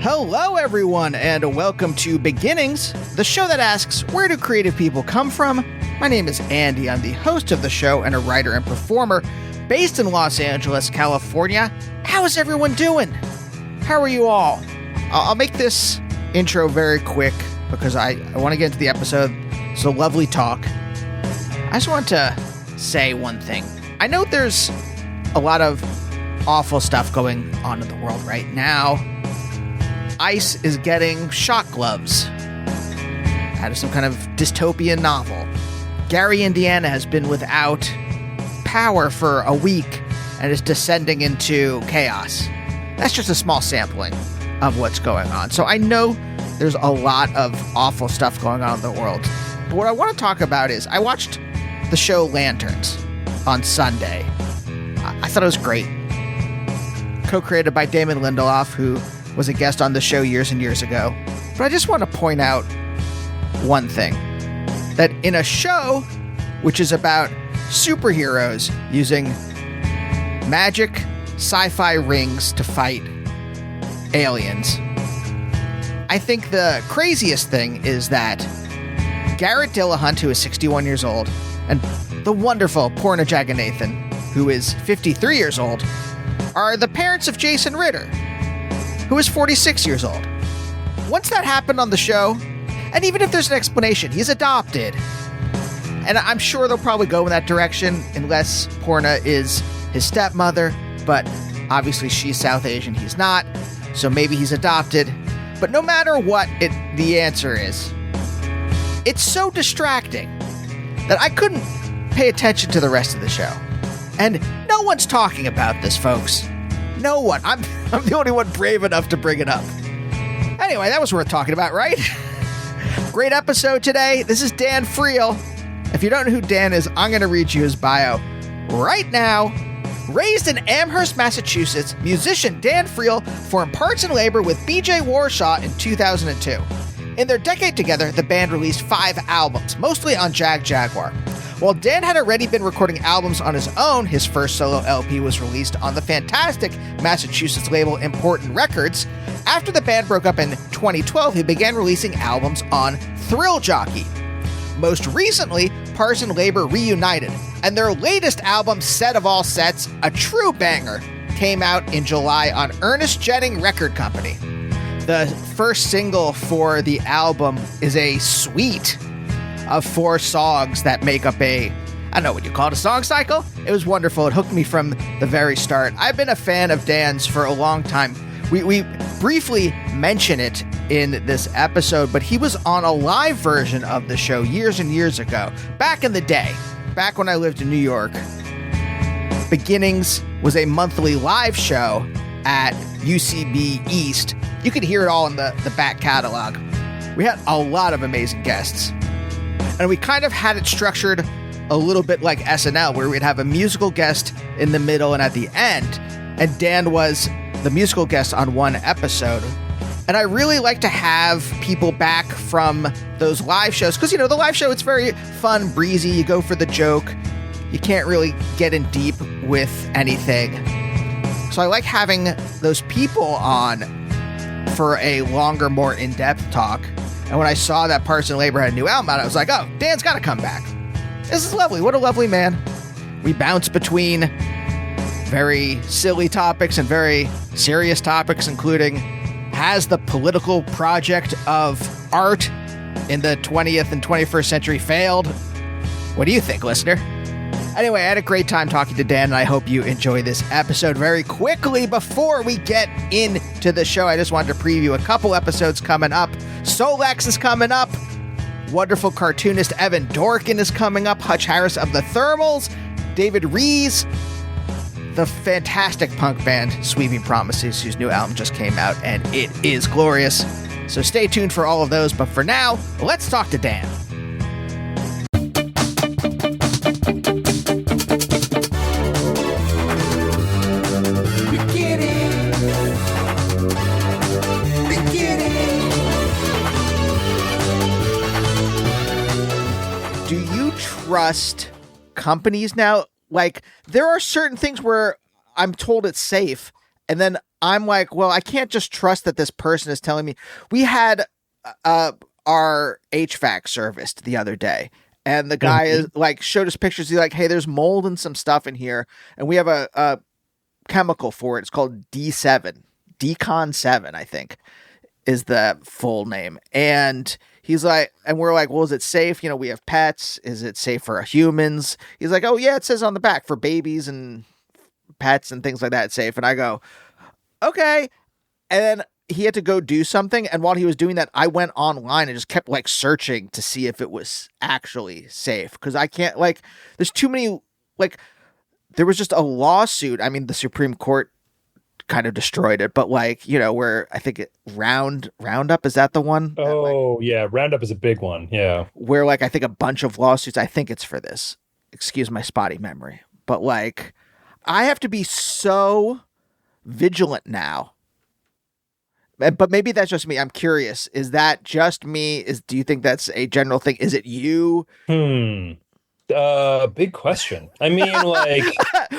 Hello, everyone, and welcome to Beginnings, the show that asks, where do creative people come from? My name is Andy. I'm the host of the show and a writer and performer based in Los Angeles, California. How is everyone doing? How are you all? I'll make this intro very quick because I want to get into the episode. It's a lovely talk. I just want to say one thing. I know there's a lot of awful stuff going on in the world right now. ICE is getting shot gloves out of some kind of dystopian novel. Gary, Indiana has been without power for a week and is descending into chaos. That's just a small sampling of what's going on. So I know there's a lot of awful stuff going on in the world. But what I want to talk about is I watched the show Lanterns on Sunday. I thought it was great. Co-created by Damon Lindelof, who was a guest on the show years and years ago. But I just want to point out one thing. That in a show which is about superheroes using magic sci-fi rings to fight aliens, I think the craziest thing is that Garrett Dillahunt, who is 61 years old, and the wonderful Porna Jaganathan, who is 53 years old, are the parents of Jason Ritter, who is 46 years old. Once that happened on the show, and even if there's an explanation, he's adopted. And I'm sure they'll probably go in that direction unless Porna is his stepmother, but obviously she's South Asian, he's not, so maybe he's adopted. But no matter what the answer is, it's so distracting that I couldn't pay attention to the rest of the show. And no one's talking about this, folks. No one. I'm the only one brave enough to bring it up. Anyway, that was worth talking about, right? Great episode today. This is Dan Friel. If you don't know who Dan is, I'm going to read you his bio right now. Raised in Amherst, Massachusetts, musician Dan Friel formed Parts and Labor with BJ Warshaw in 2002. In their decade together, the band released 5 albums, mostly on Jaguar. While Dan had already been recording albums on his own, his first solo LP was released on the fantastic Massachusetts label Important Records. After the band broke up in 2012, he began releasing albums on Thrill Jockey. Most recently, Parts and Labor reunited, and their latest album, Set of All Sets, a true banger, came out in July on Ernest Jennings Record Company. The first single for the album is a suite of 4 songs that make up I don't know what you call it, a song cycle. It was wonderful. It hooked me from the very start. I've been a fan of Dan's for a long time. We briefly mention it in this episode, but he was on a live version of the show years and years ago. Back in the day, back when I lived in New York, Beginnings was a monthly live show at UCB East. You could hear it all in the back catalog. We had a lot of amazing guests. And we kind of had it structured a little bit like SNL, where we'd have a musical guest in the middle and at the end. And Dan was the musical guest on one episode. And I really like to have people back from those live shows. Because, the live show, it's very fun, breezy. You go for the joke. You can't really get in deep with anything. So I like having those people on for a longer, more in-depth talk. And when I saw that Parts and Labor had a new album out, I was like, oh, Dan's got to come back. This is lovely. What a lovely man. We bounce between very silly topics and very serious topics, including, has the political project of art in the 20th and 21st century failed? What do you think, listener? Anyway, I had a great time talking to Dan, and I hope you enjoy this episode. Very quickly, before we get into the show, I just wanted to preview a couple episodes coming up. Solex is coming up. Wonderful cartoonist Evan Dorkin is coming up. Hutch Harris of the Thermals. David Rees. The fantastic punk band Sweeping Promises, whose new album just came out, and it is glorious. So stay tuned for all of those. But for now, let's talk to Dan. Trust companies now? Like, there are certain things where I'm told it's safe, and then I'm like, well, I can't just trust that this person is telling me. We had uh, our HVAC serviced the other day, and the guy is Mhm. like showed us pictures. He's like, hey, there's mold and some stuff in here, and we have a chemical for it. It's called D7, Decon 7, I think is the full name. And he's like, and we're like, well, is it safe? You know, we have pets. Is it safe for humans? He's like, oh yeah, it says on the back for babies and pets and things like that, it's safe. And I go, okay. And then he had to go do something. And while he was doing that, I went online and just kept like searching to see if it was actually safe. Cause I can't like, there's too many, like, there was just a lawsuit. I mean, the Supreme Court kind of destroyed it, but like, you know, where I think Roundup, is that the one that like, Oh, yeah. Roundup is a big one. Yeah. where like, I think a bunch of lawsuits, I think it's for this, excuse my spotty memory, but like, I have to be so vigilant now. But maybe that's just me. I'm curious. Is that just me? Do you think that's a general thing? Is it you? Hmm. Big question. I mean, like,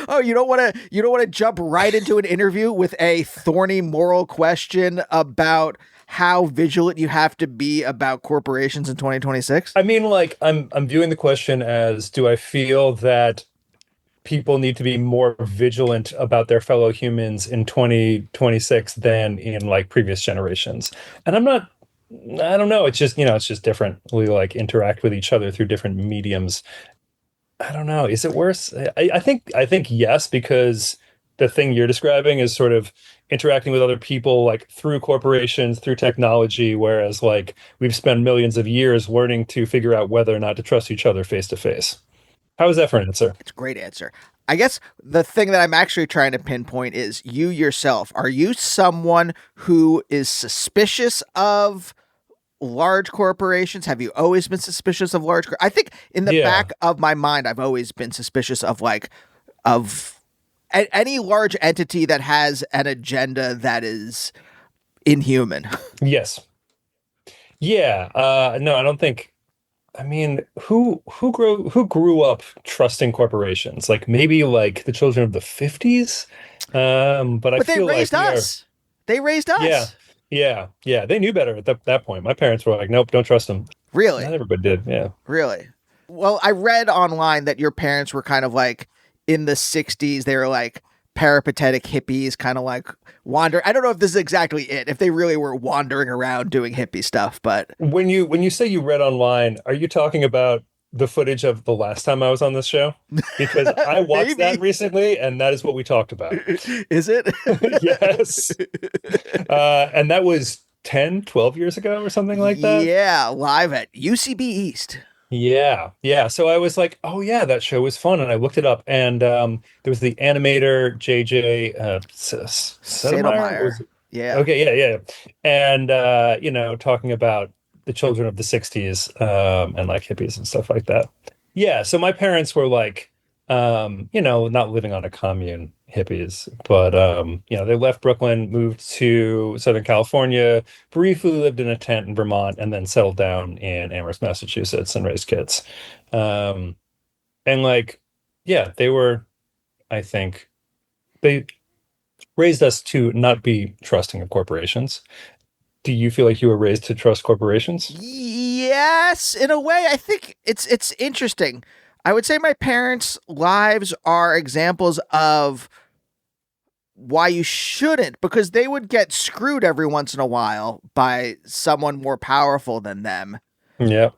Oh, you don't want to jump right into an interview with a thorny moral question about how vigilant you have to be about corporations in 2026? I mean, like, I'm viewing the question as, do I feel that people need to be more vigilant about their fellow humans in 2026 than in like previous generations? And I don't know. It's just, it's just different. We like interact with each other through different mediums. I don't know. Is it worse? I think yes, because the thing you're describing is sort of interacting with other people like through corporations, through technology, whereas like we've spent millions of years learning to figure out whether or not to trust each other face to face. How is that for an answer? It's a great answer. I guess the thing that I'm actually trying to pinpoint is you yourself. Are you someone who is suspicious of large corporations? Have you always been suspicious of I think in the Yeah. back of my mind, I've always been suspicious of of any large entity that has an agenda that is inhuman. Yes. Yeah. No, I don't think. I mean, who grew up trusting corporations? Like maybe like the children of the 50s. But I But they feel like raised we are. us. They raised Yeah. us. Yeah. Yeah. They knew better at that point. My parents were like, nope, don't trust them. Not Really? everybody did. Yeah. Really? Well, I read online that your parents were kind of like in the 60s. They were like peripatetic hippies, kind of like wander. I don't know if this is exactly it, if they really were wandering around doing hippie stuff, but When you say you read online, are you talking about the footage of the last time I was on this show? Because I watched that maybe. recently, and that is what we talked about. Is it? Yes. And that was 10, 12 years ago or something like that. Yeah, live at UCB East. Yeah, yeah. So I was like, oh yeah, that show was fun, and I looked it up, and there was the animator JJ Settlemeyer. Sadelmeyer. Yeah. Okay, yeah, yeah, and talking about the children of the '60s and like hippies and stuff like that. Yeah, so my parents were like, not living on a commune hippies, but they left Brooklyn, moved to Southern California, briefly lived in a tent in Vermont, and then settled down in Amherst, Massachusetts, and raised kids. Um, and like, yeah, they were, I think, they raised us to not be trusting of corporations. Do you feel like you were raised to trust corporations? Yes, in a way, I think it's interesting. I would say my parents' lives are examples of why you shouldn't, because they would get screwed every once in a while by someone more powerful than them. Yeah.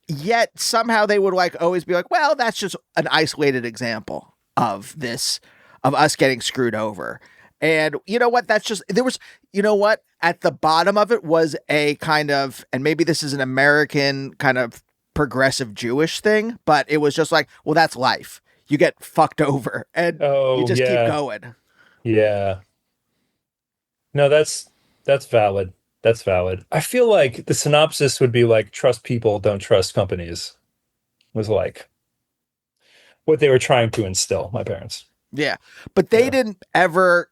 Yet somehow they would like always be like, well, that's just an isolated example of this, of us getting screwed over. And you know what? That's just, there was, you know what? At the bottom of it was a kind of, and maybe this is an American kind of progressive Jewish thing, but it was just like, well, that's life. You get fucked over and you Oh, just keep yeah. going. Yeah. No, that's valid. That's valid. I feel like the synopsis would be like trust people, don't trust companies. Was like what they were trying to instill, my parents. Yeah. But they Yeah. didn't ever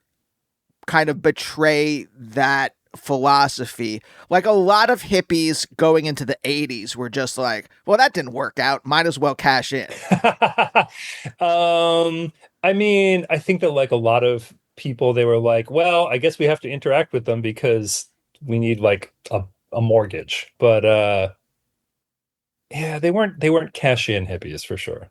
kind of betray that philosophy. Like a lot of hippies going into the 80s were just like, well, that didn't work out. Might as well cash in. I mean, I think that like a lot of people, they were like, well, I guess we have to interact with them because we need like a mortgage. But yeah, they weren't cash in hippies for sure.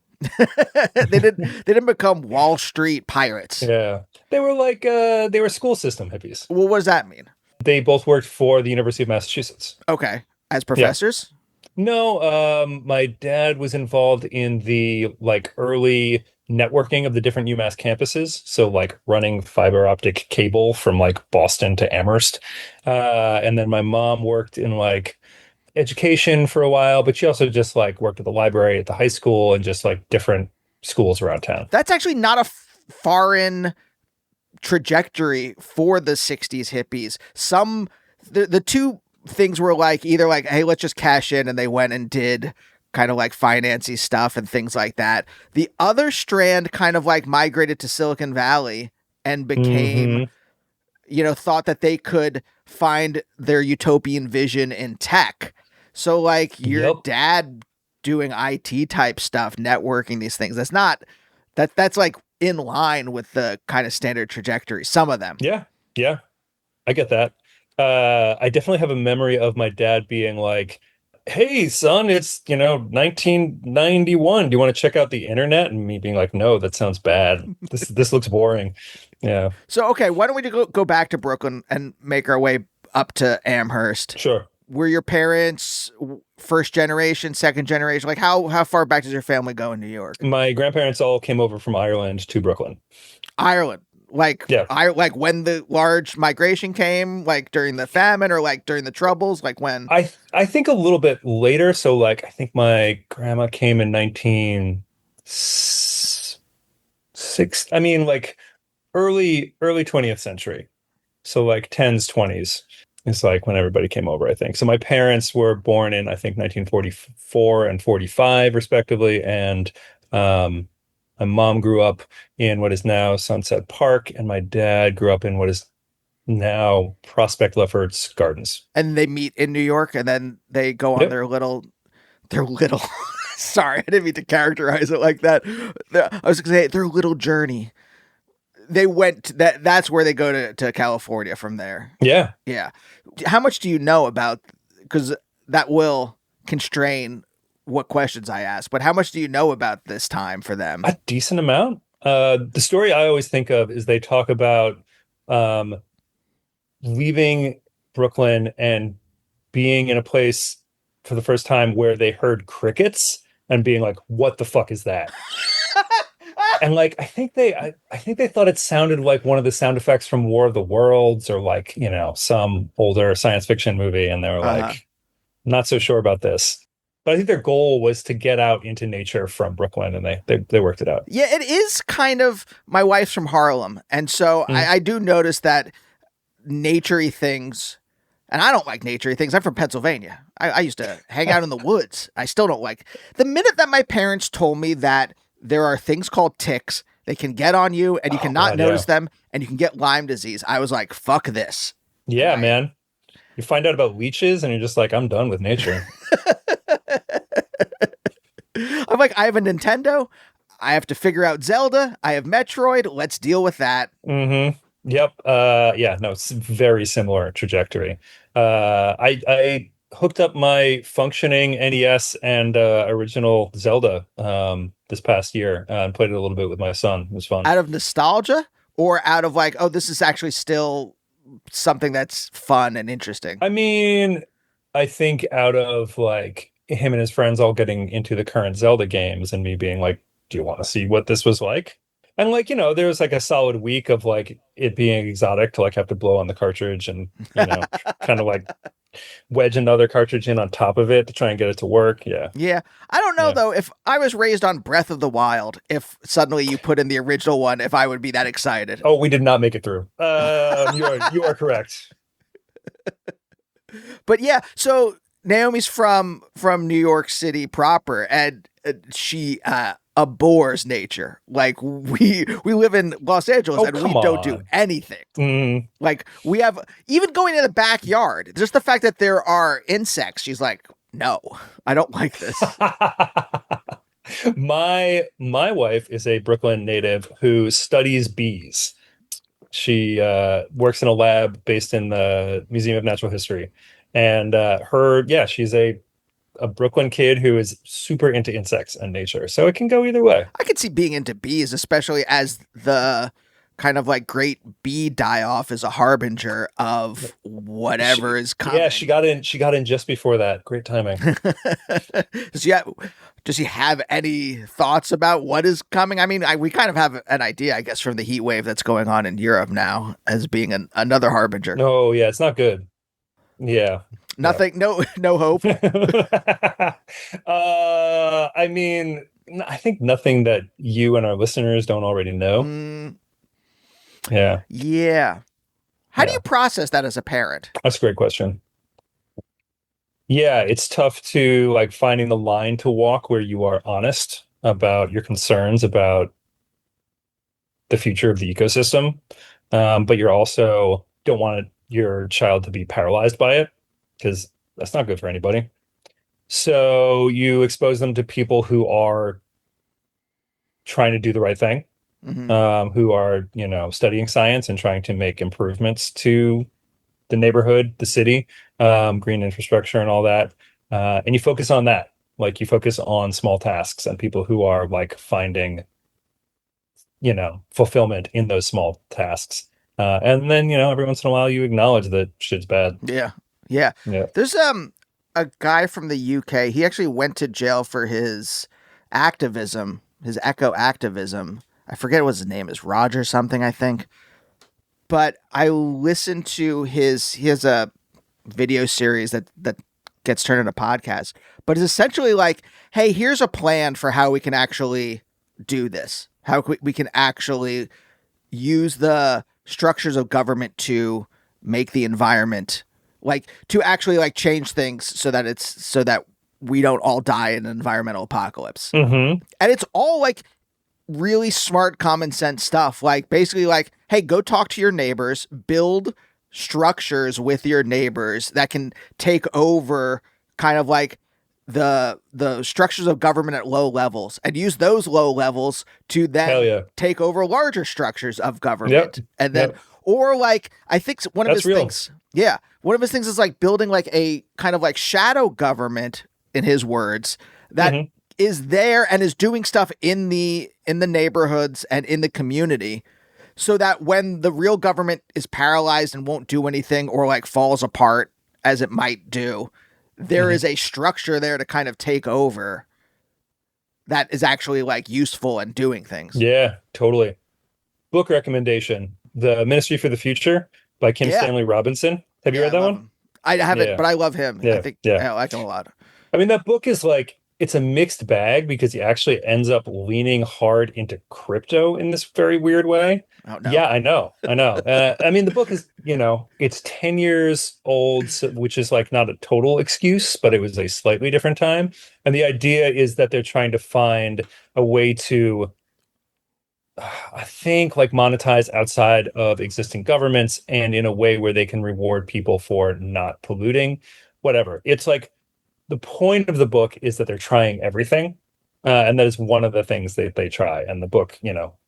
They didn't become Wall Street pirates. Yeah. They were like they were school system hippies. Well, what does that mean? They both worked for the University of Massachusetts. Okay, as Yeah. professors. No, my dad was involved in the like early networking of the different UMass campuses. So like running fiber optic cable from like Boston to Amherst. And then my mom worked in like education for a while, but she also just like worked at the library at the high school and just like different schools around town. That's actually not a foreign trajectory for the 60s hippies. The two things were like either like, hey, let's just cash in, and they went and did kind of like financy stuff and things like that. The other strand kind of like migrated to Silicon Valley and became, thought that they could find their utopian vision in tech. So like your dad doing IT type stuff, networking these things, that's like in line with the kind of standard trajectory. Some of them. Yeah. Yeah. I get that. I definitely have a memory of my dad being like, hey, son, it's, 1991. Do you want to check out the internet? And me being like, no, that sounds bad. This looks boring. Yeah. So, okay, why don't we go back to Brooklyn and make our way up to Amherst? Sure. Were your parents first generation, second generation? Like how far back does your family go in New York? My grandparents all came over from Ireland to Brooklyn. Ireland. Like, yeah. Like when the large migration came, like during the famine or like during the Troubles, like when? I think a little bit later. So like, I think my grandma came in 1906. I mean, like early 20th century. So like 10s, 20s is like when everybody came over, I think. So my parents were born in, I think, 1944 and 45 respectively. And, my mom grew up in what is now Sunset Park, and my dad grew up in what is now Prospect Lefferts Gardens. And they meet in New York, and then they go on their little. Sorry, I didn't mean to characterize it like that. I was going to say their little journey. They went that's where they go to California from there. Yeah. Yeah. How much do you know about, because that will constrain what questions I ask, but how much do you know about this time for them? A decent amount. The story I always think of is they talk about leaving Brooklyn and being in a place for the first time where they heard crickets and being like, what the fuck is that? And like, I think they thought it sounded like one of the sound effects from War of the Worlds or like, some older science fiction movie. And they were like, not so sure about this. But I think their goal was to get out into nature from Brooklyn, and they worked it out. Yeah, it is kind of, my wife's from Harlem. And so I do notice that nature-y things, and I don't like nature-y things. I'm from Pennsylvania. I used to hang out in the woods. I still don't like. The minute that my parents told me that there are things called ticks, they can get on you and you cannot notice them, and you can get Lyme disease, I was like, fuck this. Yeah, right? Man. You find out about leeches and you're just like, I'm done with nature. I'm like, I have a Nintendo. I have to figure out Zelda. I have Metroid. Let's deal with that. Mm-hmm. Yep. Yeah, no, it's very similar trajectory. I hooked up my functioning NES and original Zelda this past year and played it a little bit with my son. It was fun. Out of nostalgia or out of like, oh, this is actually still something that's fun and interesting? I mean, I think out of like him and his friends all getting into the current Zelda games and me being like, do you want to see what this was like? And like, there was like a solid week of like it being exotic to like have to blow on the cartridge and, kind of like wedge another cartridge in on top of it to try and get it to work. Yeah. Yeah. I don't know though, if I was raised on Breath of the Wild, if suddenly you put in the original one, if I would be that excited. Oh, we did not make it through. You are correct. But yeah, so Naomi's from New York City proper, and she abhors nature. Like we live in Los Angeles and we don't do anything. Mm. Like we have, even going in the backyard, just the fact that there are insects, she's like, no, I don't like this. My wife is a Brooklyn native who studies bees. She works in a lab based in the Museum of Natural History. And she's a Brooklyn kid who is super into insects and nature. So it can go either way. I could see being into bees, especially as the kind of like great bee die off is a harbinger of whatever is coming. Yeah, she got in just before that. Great timing. Does she have any thoughts about what is coming? I mean, we kind of have an idea, I guess, from the heat wave that's going on in Europe now as being another harbinger. No, yeah, it's not good. Yeah. Nothing, yeah. No hope. I mean, I think nothing that you and our listeners don't already know. Yeah. Yeah. How do you process that as a parent? That's a great question. Yeah, it's tough to like finding the line to walk where you are honest about your concerns about the future of the ecosystem, but you're also don't want your child to be paralyzed by it because that's not good for anybody. So you expose them to people who are trying to do the right thing, who are, studying science and trying to make improvements to the neighborhood, the city, green infrastructure and all that. And you focus on that. Like you focus on small tasks and people who are like finding, fulfillment in those small tasks. And then, every once in a while you acknowledge that shit's bad. Yeah. Yeah. There's a guy from the UK. He actually went to jail for his activism, his eco activism. I forget what his name is, Roger something, I think. But I listened to he has a video series that gets turned into podcast, but it's essentially like, hey, here's a plan for how we can actually do this. How we can actually use the structures of government to make the environment like to actually like change things so that we don't all die in an environmental apocalypse. And it's all like really smart, common sense stuff. Like basically like, hey, go talk to your neighbors, build structures with your neighbors that can take over kind of like the structures of government at low levels and use those low levels to then take over larger structures of government. And then, or like, I think one of his things, one of his things is like building like a kind of like shadow government, in his words, that is there and is doing stuff in the neighborhoods and in the community, so that when the real government is paralyzed and won't do anything or like falls apart as it might do, there is a structure there to kind of take over that is actually like useful and doing things. Yeah, totally. Book recommendation: The Ministry for the Future by Kim Stanley Robinson. Have you read that one? I haven't, but I love him. I think I like him a lot. I mean, that book is like, it's a mixed bag because he actually ends up leaning hard into crypto in this very weird way. Oh, no. Yeah, I know. I mean, the book is, it's 10 years old, which is like not a total excuse, but it was a slightly different time. And the idea is that they're trying to find a way to, I think, like monetize outside of existing governments and in a way where they can reward people for not polluting, whatever. It's like, the point of the book is that they're trying everything. And that is one of the things that they try. And the book,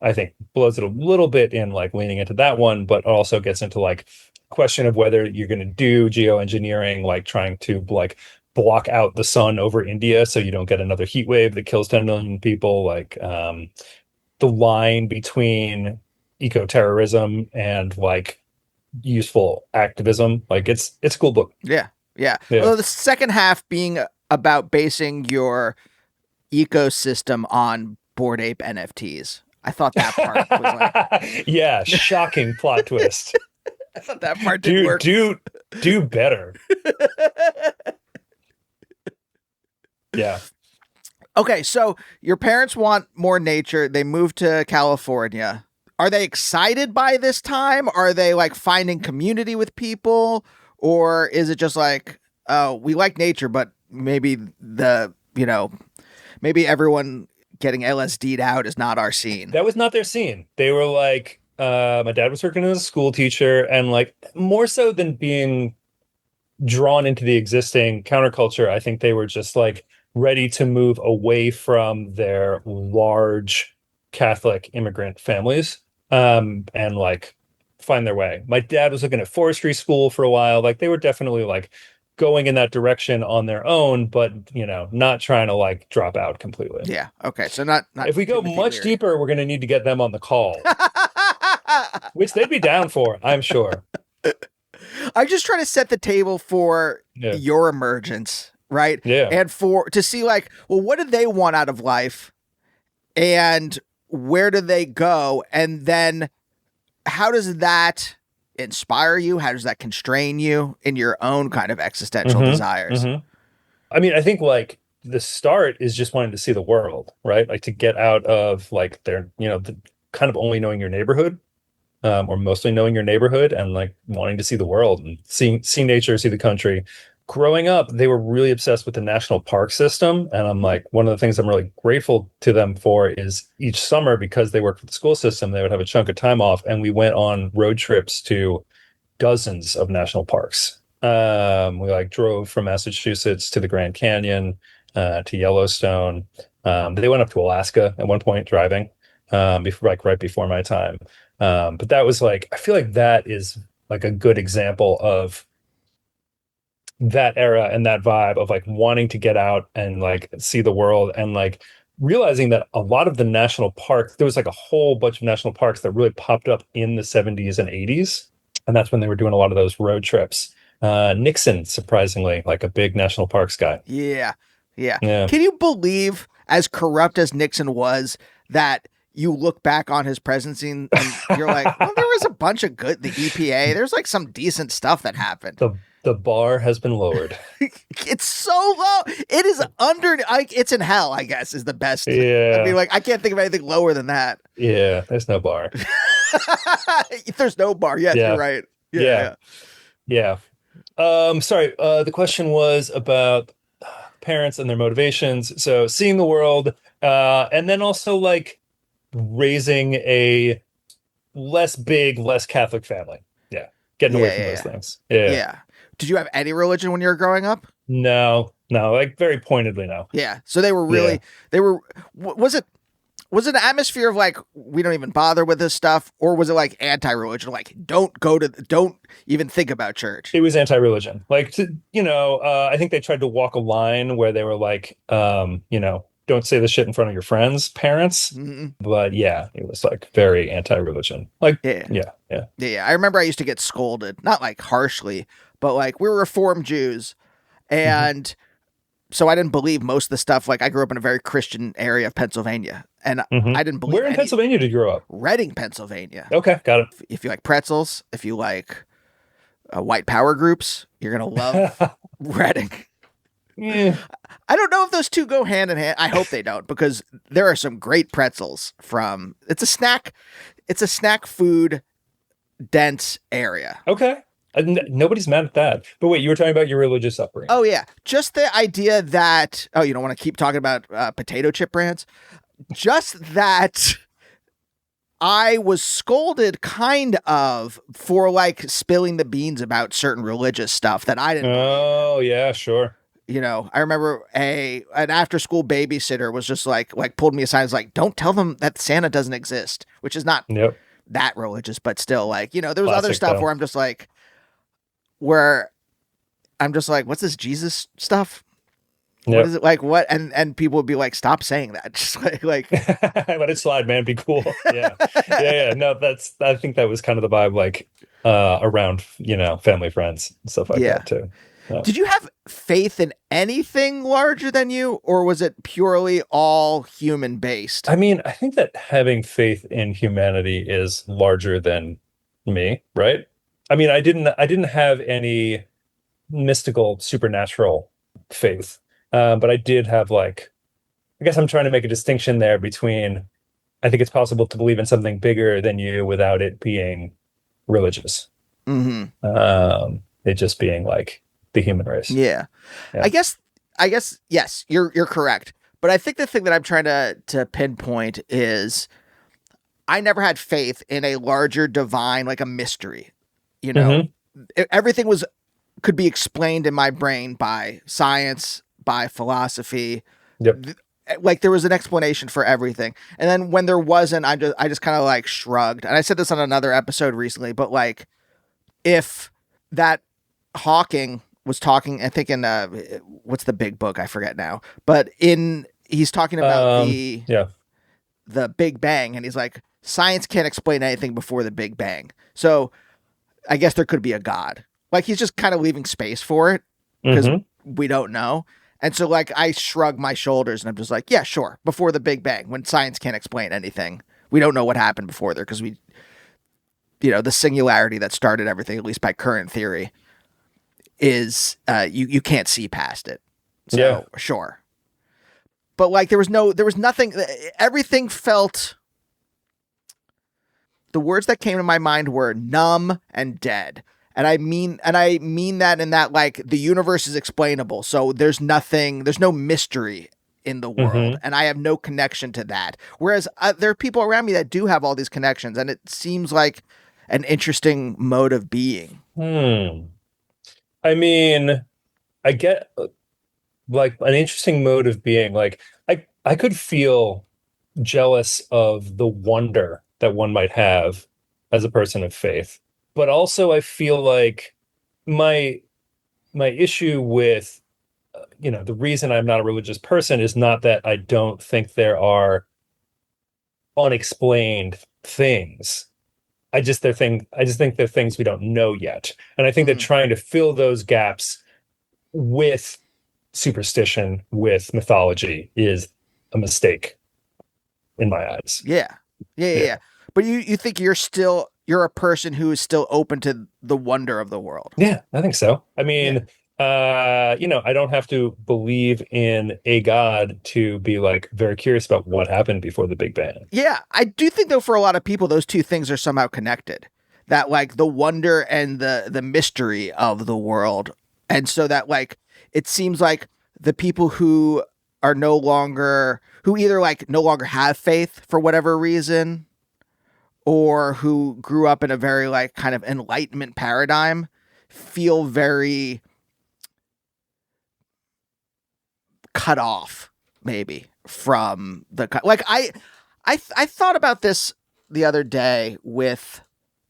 I think blows it a little bit in like leaning into that one, but also gets into like question of whether you're going to do geoengineering, like trying to like block out the sun over India so you don't get another heat wave that kills 10 million people. Like the line between eco-terrorism and like useful activism. Like it's a cool book. Yeah. Well, the second half being about basing your ecosystem on Bored Ape NFTs. I thought that part was like... shocking plot twist. I thought that part didn't work. Do better. Yeah. Okay, so your parents want more nature. They moved to California. Are they excited by this time? Are they like finding community with people? Or is it just like, oh, we like nature, but maybe maybe everyone getting LSD'd out is not our scene? That was not their scene. They were like, my dad was working as a school teacher, and like more so than being drawn into the existing counterculture, I think they were just like ready to move away from their large Catholic immigrant families and like find their way. My dad was looking at forestry school for a while. Like they were definitely like going in that direction on their own, but not trying to like drop out completely. Yeah. Okay. So not If we go Timothy much Leary. deeper, we're going to need to get them on the call, which they'd be down for, I'm sure. I'm just trying to set the table for Yeah. your emergence, right? Yeah. And to see like, well, what do they want out of life? And where do they go? And then how does that inspire you? How does that constrain you in your own kind of existential desires? I mean, I think like the start is just wanting to see the world, right? Like to get out of like their, kind of only knowing your neighborhood, or mostly knowing your neighborhood, and like wanting to see the world and see nature, see the country. Growing up, they were really obsessed with the national park system. And I'm like, one of the things I'm really grateful to them for is each summer, because they work for the school system, they would have a chunk of time off. And we went on road trips to dozens of national parks. We like drove from Massachusetts to the Grand Canyon, to Yellowstone. They went up to Alaska at one point driving, right before my time. But that was like, I feel like that is like a good example of that era and that vibe of like wanting to get out and like see the world, and like realizing that a lot of the national parks, there was like a whole bunch of national parks that really popped up in the 70s and 80s. And that's when they were doing a lot of those road trips. Nixon, surprisingly, like a big national parks guy. Yeah. Can you believe, as corrupt as Nixon was, that you look back on his presidency and you're like, well, there was a bunch of good, the EPA, there's like some decent stuff that happened. The bar has been lowered. It's so low. It is it's in hell, I guess, is the best. Yeah. I mean, like, I can't think of anything lower than that. Yeah, there's no bar. There's no bar. Yes, Yeah. You're right. Yeah. Sorry. The question was about parents and their motivations. So seeing the world, and then also like raising a less Catholic family. Yeah. Getting away from those things. Yeah. Did you have any religion when you were growing up? No, like very pointedly, no. Yeah. So they were really, was it an atmosphere of like, we don't even bother with this stuff? Or was it like anti-religion? Like, don't even think about church. It was anti-religion. Like, I think they tried to walk a line where they were like, don't say this shit in front of your friends' parents. Mm-hmm. But yeah, it was like very anti-religion. Like, yeah. I remember I used to get scolded, not like harshly, but like we were Reformed Jews. And so I didn't believe most of the stuff. Like I grew up in a very Christian area of Pennsylvania, and I didn't believe. Where in Pennsylvania did you grow up? Reading, Pennsylvania. Okay, got it. If you like pretzels, if you like white power groups, you're going to love Reading. Yeah. I don't know if those two go hand in hand. I hope they don't, because there are some great pretzels it's a snack food dense area. Okay. Nobody's mad at that. But wait, you were talking about your religious upbringing. Oh yeah. Just the idea that, you don't want to keep talking about potato chip brands. Just that I was scolded kind of for like spilling the beans about certain religious stuff that I didn't believe. Yeah, sure. I remember an after school babysitter was just like pulled me aside and was like, don't tell them that Santa doesn't exist, which is not that religious, but still like, there was other stuff where I'm just like, what's this Jesus stuff? What is it like? What? And people would be like, stop saying that. Just like, let it slide, man. Be cool. Yeah. No, I think that was kind of the vibe, like, around, family, friends, and stuff like that too. Yeah. Did you have faith in anything larger than you, or was it purely all human based? I mean, I think that having faith in humanity is larger than me, right? I mean, I didn't have any mystical, supernatural faith, but I did have I guess I'm trying to make a distinction there between, I think it's possible to believe in something bigger than you without it being religious. Mm-hmm. It just being like the human race. Yeah. I guess yes, you're correct. But I think the thing that I'm trying to pinpoint is I never had faith in a larger divine, like a mystery. Everything could be explained in my brain by science, by philosophy. Yep. like there was an explanation for everything. And then when there wasn't, I just kind of like shrugged. And I said this on another episode recently, but like if that Hawking was talking, I think in what's the big book? I forget now. But he's talking about Yeah. the Big Bang, and he's like, science can't explain anything before the Big Bang. So I guess there could be a God. Like he's just kind of leaving space for it because we don't know. And so like I shrug my shoulders and I'm just like, yeah, sure. Before the Big Bang, when science can't explain anything, we don't know what happened before there because the singularity that started everything, at least by current theory, is you can't see past it. So Yeah. sure. But like there was nothing, everything felt, the words that came to my mind were numb and dead. And I mean that in that like the universe is explainable. So there's no mystery in the world, and I have no connection to that. Whereas there are people around me that do have all these connections, and it seems like an interesting mode of being. I mean, I get like an interesting mode of being. Like I could feel jealous of the wonder that one might have as a person of faith. But also I feel like my issue with the reason I'm not a religious person is not that I don't think there are unexplained things. I just think they're things we don't know yet. And I think that trying to fill those gaps with superstition, with mythology, is a mistake in my eyes. Yeah. But you think you're a person who is still open to the wonder of the world. Yeah, I think so. I mean, I don't have to believe in a God to be like very curious about what happened before the Big Bang. Yeah, I do think though for a lot of people those two things are somehow connected. That like the wonder and the mystery of the world. And so that like it seems like the people who are who either like no longer have faith for whatever reason, or who grew up in a very like kind of enlightenment paradigm, feel very cut off maybe from the like I thought about this the other day with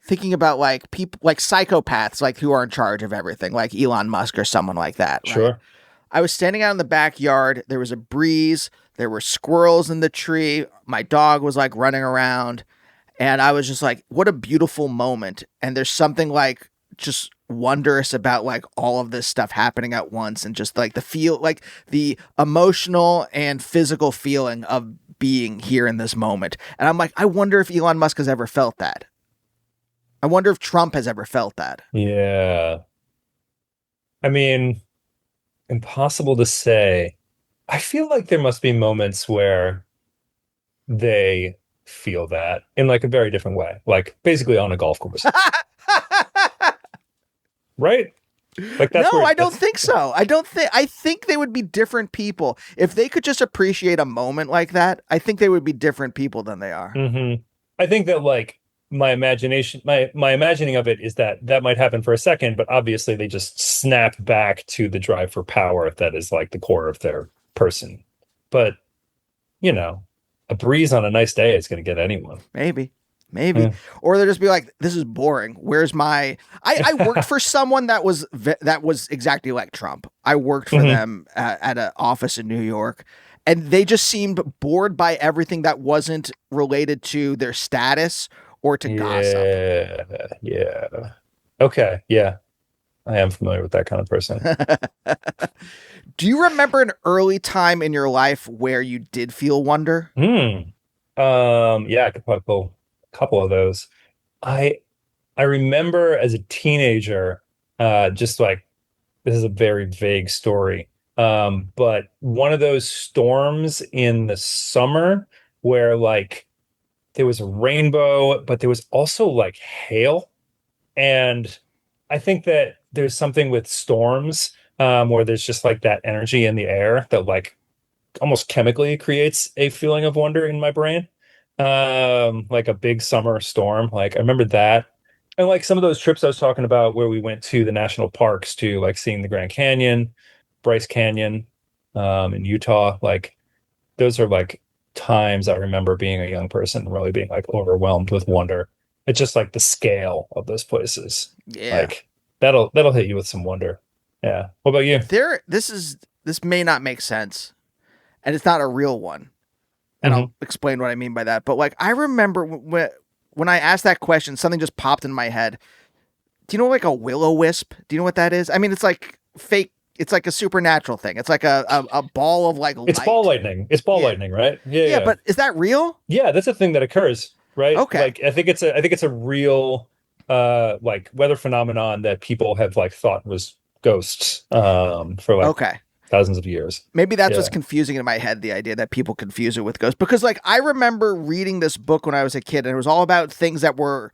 thinking about like people like psychopaths like who are in charge of everything, like Elon Musk or someone like that. Right? Sure. I was standing out in the backyard. There was a breeze. There were squirrels in the tree. My dog was like running around. And I was just like, what a beautiful moment. And there's something like just wondrous about like all of this stuff happening at once. And just like the emotional and physical feeling of being here in this moment. And I'm like, I wonder if Elon Musk has ever felt that. I wonder if Trump has ever felt that. Yeah. I mean, impossible to say. I feel like there must be moments where they feel that in like a very different way, like basically on a golf course. Right? Like that's no, I don't think so. I think they would be different people if they could just appreciate a moment like that. I think they would be different people than they are. I think that like my imagination, my imagining of it is that might happen for a second, but obviously they just snap back to the drive for power that is like the core of their person. But a breeze on a nice day is going to get anyone. Maybe. Or they'll just be like, this is boring. Where's my, I worked for someone that was exactly like Trump. I worked for them at an office in New York, and they just seemed bored by everything that wasn't related to their status or to gossip. Yeah. Okay. Yeah. I am familiar with that kind of person. Do you remember an early time in your life where you did feel wonder? Yeah, I could probably pull a couple of those. I remember as a teenager, just like this is a very vague story. But one of those storms in the summer where like there was a rainbow, but there was also like hail. And I think that there's something with storms where there's just like that energy in the air that like almost chemically creates a feeling of wonder in my brain. Like a big summer storm. Like I remember that. And like some of those trips I was talking about where we went to the national parks to like seeing the Grand Canyon, Bryce Canyon, in Utah, like those are like times I remember being a young person and really being like overwhelmed with wonder. It's just like the scale of those places. Yeah. Like that'll hit you with some wonder. Yeah. What about you? This may not make sense, and it's not a real one. And Hmm. I'll explain what I mean by that. But like I remember when I asked that question, something just popped in my head. Do you know like a will-o-wisp? Do you know what that is? I mean, it's like fake. It's like a supernatural thing. It's like a ball of like It's light. ball lightning. It's ball Yeah. lightning, right? Yeah, Yeah, yeah. but is that real? Yeah, that's a thing that occurs, right? Okay. Like I think it's a real like weather phenomenon that people have like thought was ghosts for like Okay. thousands of years. Maybe that's what's Yeah. confusing in my head, the idea that people confuse it with ghosts. Because, like, I remember reading this book when I was a kid, and it was all about things that were.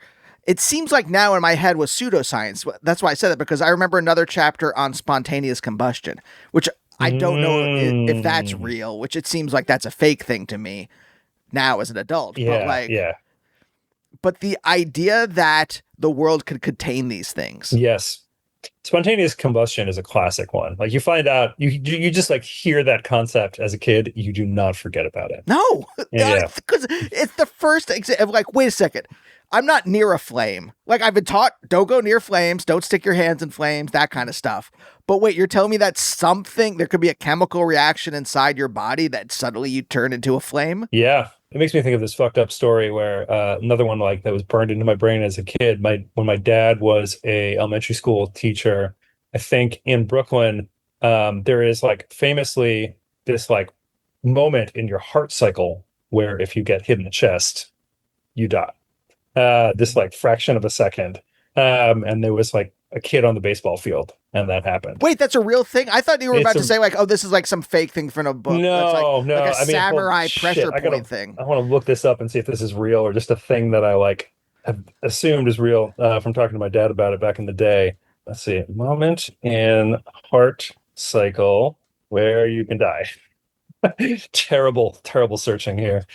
It seems like now in my head was pseudoscience. That's why I said that, because I remember another chapter on spontaneous combustion, which I don't know if that's Mm. real, which it seems like that's a fake thing to me now as an adult. But, Yeah, like, yeah. but the idea that the world could contain these things. Yes. Spontaneous combustion is a classic one. Like you find out you just like hear that concept as a kid, you do not forget about it. No, Yeah. because it's the first example. Like, wait a second, I'm not near a flame. Like, I've been taught, don't go near flames, don't stick your hands in flames, that kind of stuff. But wait, you're telling me that there could be a chemical reaction inside your body that suddenly you turn into a flame? Yeah. It makes me think of this fucked up story where another one like that was burned into my brain as a kid. When my dad was a elementary school teacher, I think in Brooklyn, there is like famously this like moment in your heart cycle where if you get hit in the chest, you die. This like fraction of a second. And there was like a kid on the baseball field, and that happened. Wait, that's a real thing? I thought you were about It's to say, like, oh, this is like some fake thing from a book. That's No, like a I mean, samurai holy shit, pressure point thing. I want to look this up and see if this is real or just a thing that I like have assumed is real from talking to my dad about it back in the day. Let's see, moment in heart cycle where you can die. Terrible, terrible searching here.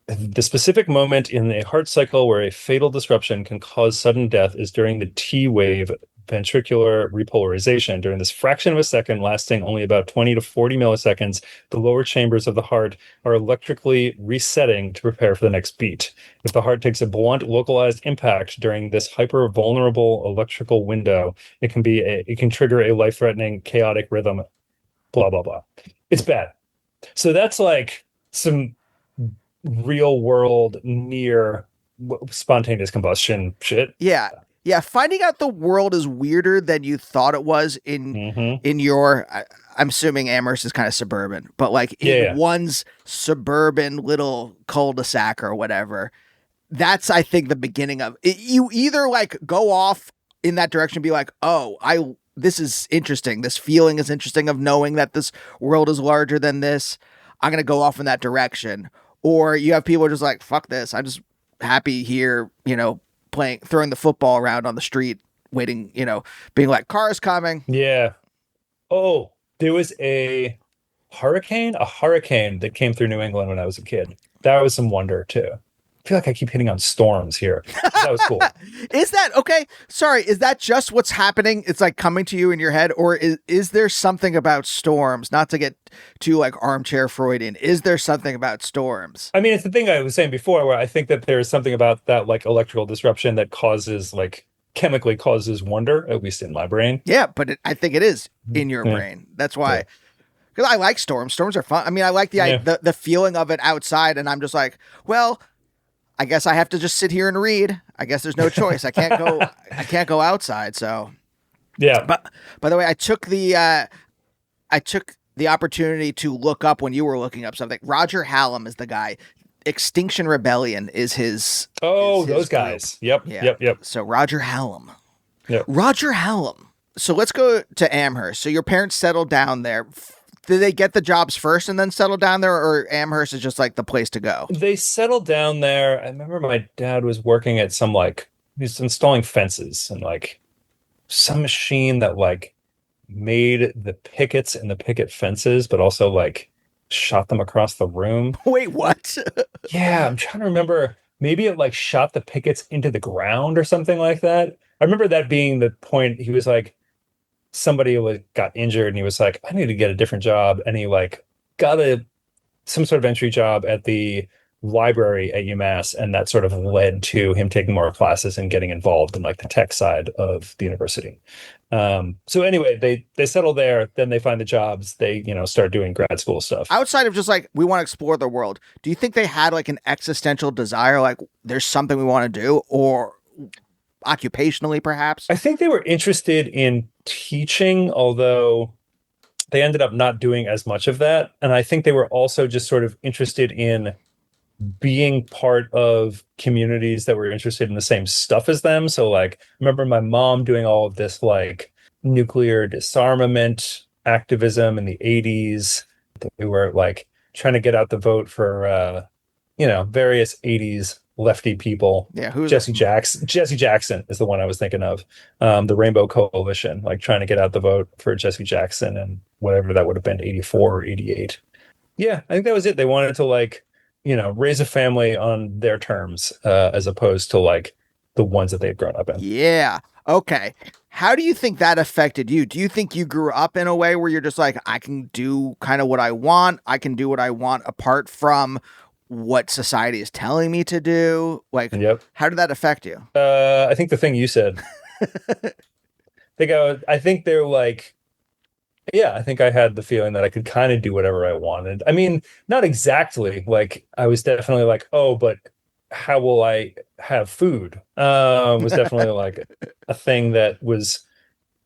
The specific moment in a heart cycle where a fatal disruption can cause sudden death is during the T wave ventricular repolarization. During this fraction of a second, lasting only about 20 to 40 milliseconds, the lower chambers of the heart are electrically resetting to prepare for the next beat. If the heart takes a blunt, localized impact during this hyper vulnerable electrical window, it can trigger a life-threatening chaotic rhythm. Blah blah blah. It's bad. So that's like some real world near spontaneous combustion shit. Yeah. Yeah, finding out the world is weirder than you thought it was in your I'm assuming Amherst is kind of suburban, but like in one's suburban little cul-de-sac or whatever. That's I think the beginning of it. You either like go off in that direction and be like, "Oh, this is interesting. This feeling is interesting of knowing that this world is larger than this. I'm going to go off in that direction." Or you have people just like, "Fuck this. I'm just happy here, throwing the football around on the street, waiting, being like, cars coming." Yeah. Oh, there was a hurricane that came through New England when I was a kid. That was some wonder too. I feel like I keep hitting on storms here. That was cool. Is that okay? Sorry, is that just what's happening? It's like coming to you in your head, or is there something about storms? Not to get too like armchair Freudian. Is there something about storms? I mean, it's the thing I was saying before, where I think that there's something about that like electrical disruption that chemically causes wonder, at least in my brain. Yeah, but I think it is in your brain. That's why. Because I like storms. Storms are fun. I mean, I like the feeling of it outside, and I'm just like, well, I guess I have to just sit here and read. I guess there's no choice. I can't go. I can't go outside. So, yeah. But by the way, I took the opportunity to look up when you were looking up something. Roger Hallam is the guy. Extinction Rebellion is his. Oh, is his those group. guys. Yep. Yeah. Yep. So Roger Hallam. Yep. Roger Hallam. So let's go to Amherst. So your parents settled down there. Did they get the jobs first and then settle down there, or Amherst is just like the place to go? They settled down there. I remember my dad was working at he's installing fences and like some machine that like made the pickets and the picket fences, but also like shot them across the room. Wait, what? Yeah, I'm trying to remember. Maybe it like shot the pickets into the ground or something like that. I remember that being the point. He was like, somebody got injured and he was like, I need to get a different job. And he like got a some sort of entry job at the library at UMass, and that sort of led to him taking more classes and getting involved in like the tech side of the university. So anyway, they settle there, then they find the jobs, they, start doing grad school stuff. Outside of just like, we want to explore the world, do you think they had like an existential desire, like there's something we want to do, or occupationally perhaps? I think they were interested in teaching, although they ended up not doing as much of that. And I think they were also just sort of interested in being part of communities that were interested in the same stuff as them. So like, I remember my mom doing all of this like nuclear disarmament activism in the 80s. They were like trying to get out the vote for various 80s lefty people. Yeah, who's Jesse Jackson is the one I was thinking of. The Rainbow Coalition, like trying to get out the vote for Jesse Jackson and whatever that would have been, 84 or 88. Yeah, I think that was it. They wanted to like, raise a family on their terms, as opposed to like the ones that they've grown up in. Yeah. Okay. How do you think that affected you? Do you think you grew up in a way where you're just like, I can do kind of what I want. I can do what I want apart from what society is telling me to do? Like, yep. How did that affect you? I think the thing you said. I think they're like, yeah, I think I had the feeling that I could kind of do whatever I wanted. I mean, not exactly. Like, I was definitely like, oh, but how will I have food? Was definitely like a thing that was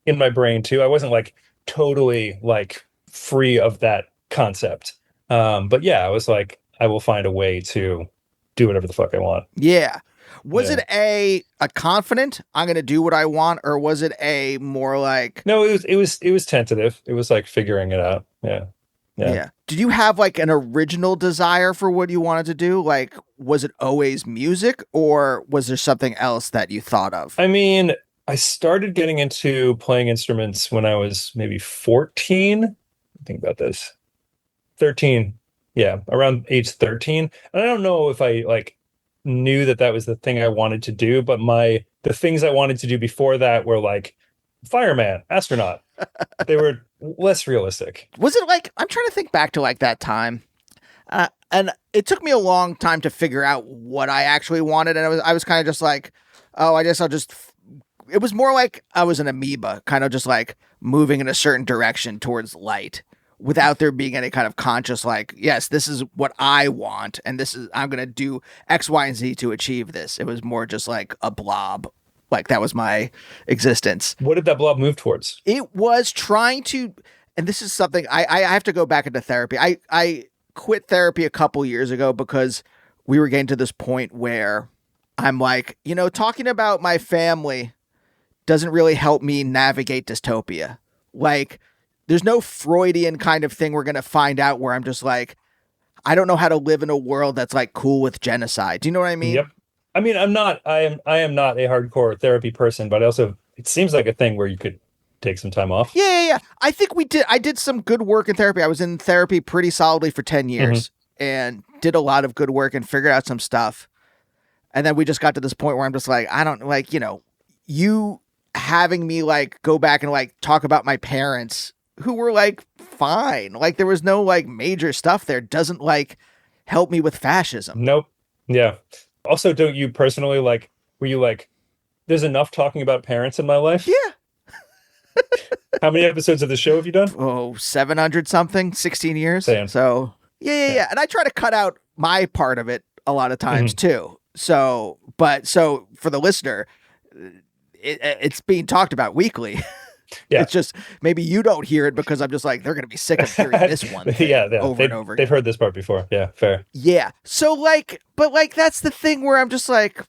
in my brain too. I wasn't like totally like free of that concept. But yeah, I was like, I will find a way to do whatever the fuck I want. Yeah. Was it a confident, I'm going to do what I want, or was it a more like... No, it was tentative. It was like figuring it out. Yeah. Did you have like an original desire for what you wanted to do? Like, was it always music, or was there something else that you thought of? I mean, I started getting into playing instruments when I was maybe 14. Think about this. 13. Yeah, around age 13. And I don't know if I like knew that was the thing I wanted to do, but the things I wanted to do before that were like fireman, astronaut. They were less realistic. Was it like, I'm trying to think back to like that time, and it took me a long time to figure out what I actually wanted, and I was kind of just like, oh, I guess it was more like I was an amoeba, kind of just like moving in a certain direction towards light, without there being any kind of conscious, like, yes, this is what I want, and I'm going to do X, Y, and Z to achieve this. It was more just like a blob. Like, that was my existence. What did that blob move towards? It was trying to, and this is something, I have to go back into therapy. I quit therapy a couple years ago because we were getting to this point where I'm like, talking about my family doesn't really help me navigate dystopia. Like, there's no Freudian kind of thing we're going to find out where I'm just like, I don't know how to live in a world that's like cool with genocide. Do you know what I mean? Yep. I mean, I am not a hardcore therapy person, but also it seems like a thing where you could take some time off. Yeah. I think I did some good work in therapy. I was in therapy pretty solidly for 10 years and did a lot of good work and figured out some stuff. And then we just got to this point where I'm just like, I don't like, you having me like go back and like talk about my parents who were like fine. Like, there was no like major stuff there. Doesn't like help me with fascism. Nope. Yeah. Also, don't you personally like, were you like, there's enough talking about parents in my life? Yeah. How many episodes of the show have you done? Oh, 700 something, 16 years. Same. So yeah. And I try to cut out my part of it a lot of times too. So for the listener, it's being talked about weekly. Yeah. It's just, maybe you don't hear it because I'm just like, they're going to be sick of hearing this one thing over and over again. They've heard this part before. Yeah, fair. Yeah. So like, but like, that's the thing where I'm just like,